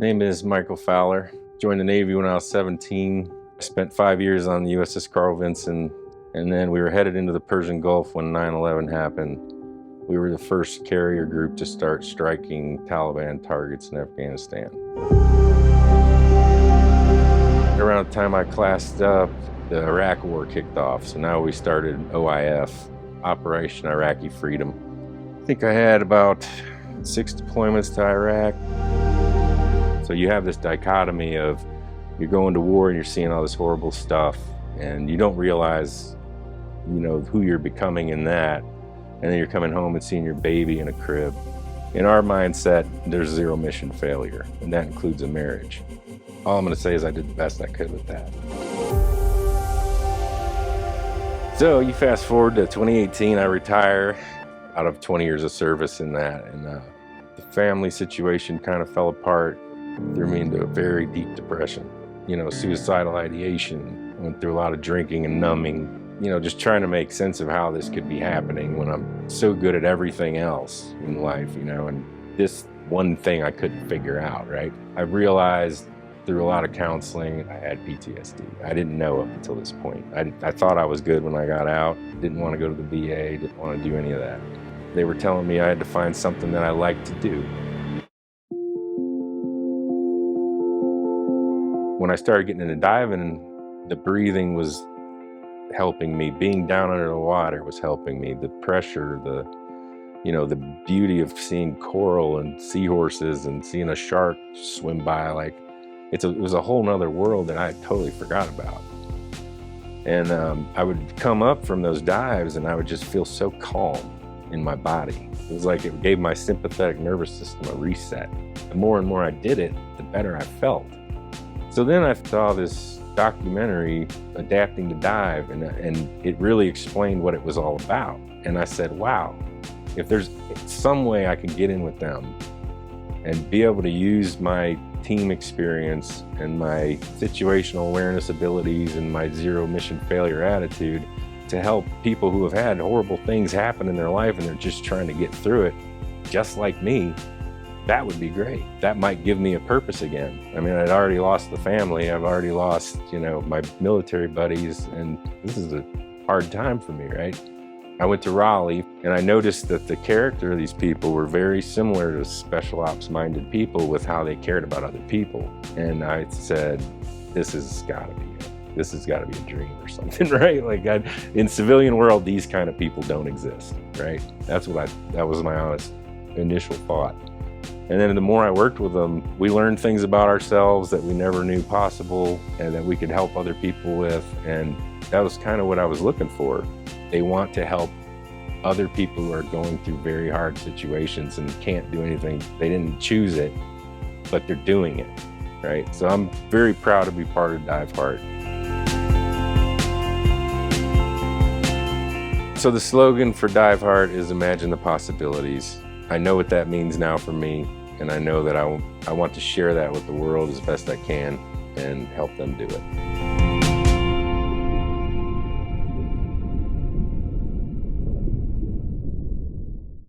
name is Michael Fowler. Joined the Navy when I was 17. I spent 5 years on the USS Carl Vinson, and then we were headed into the Persian Gulf when 9/11 happened. We were the first carrier group to start striking Taliban targets in Afghanistan. Around the time I classed up, the Iraq War kicked off, so now we started OIF, Operation Iraqi Freedom. I think I had about 6 deployments to Iraq. So you have this dichotomy of you're going to war and you're seeing all this horrible stuff, and you don't realize, who you're becoming in that. And then you're coming home and seeing your baby in a crib. In our mindset, there's zero mission failure, and that includes a marriage. All I'm gonna say is I did the best I could with that. So you fast forward to 2018, I retire out of 20 years of service in that, and the family situation kind of fell apart, threw me into a very deep depression. Suicidal ideation, went through a lot of drinking and numbing, just trying to make sense of how this could be happening when I'm so good at everything else in life, and this one thing I couldn't figure out, right? I realized through a lot of counseling, I had PTSD. I didn't know up until this point. I thought I was good when I got out, didn't want to go to the VA, didn't want to do any of that. They were telling me I had to find something that I liked to do. When I started getting into diving, the breathing was helping me. Being down under the water was helping me. The pressure, the beauty of seeing coral and seahorses and seeing a shark swim by, it was a whole nother world that I totally forgot about. And I would come up from those dives and I would just feel so calm in my body. It was like it gave my sympathetic nervous system a reset. The more and more I did it, the better I felt. So then I saw this documentary, Adapting to Dive, and it really explained what it was all about. And I said, wow, if there's some way I can get in with them and be able to use my team experience and my situational awareness abilities and my zero mission failure attitude to help people who have had horrible things happen in their life and they're just trying to get through it, just like me, that would be great. That might give me a purpose again. I mean, I'd already lost the family. I've already lost, my military buddies, and this is a hard time for me, right? I went to Raleigh, and I noticed that the character of these people were very similar to special ops-minded people with how they cared about other people. And I said, this has got to be a dream or something, right? In civilian world, these kind of people don't exist, right? That was my honest initial thought. And then the more I worked with them, we learned things about ourselves that we never knew possible and that we could help other people with. And that was kind of what I was looking for. They want to help other people who are going through very hard situations and can't do anything. They didn't choose it, but they're doing it, right? So I'm very proud to be part of Dive Heart. So the slogan for Dive Heart is Imagine the Possibilities. I know what that means now for me, and I know that I want to share that with the world as best I can and help them do it.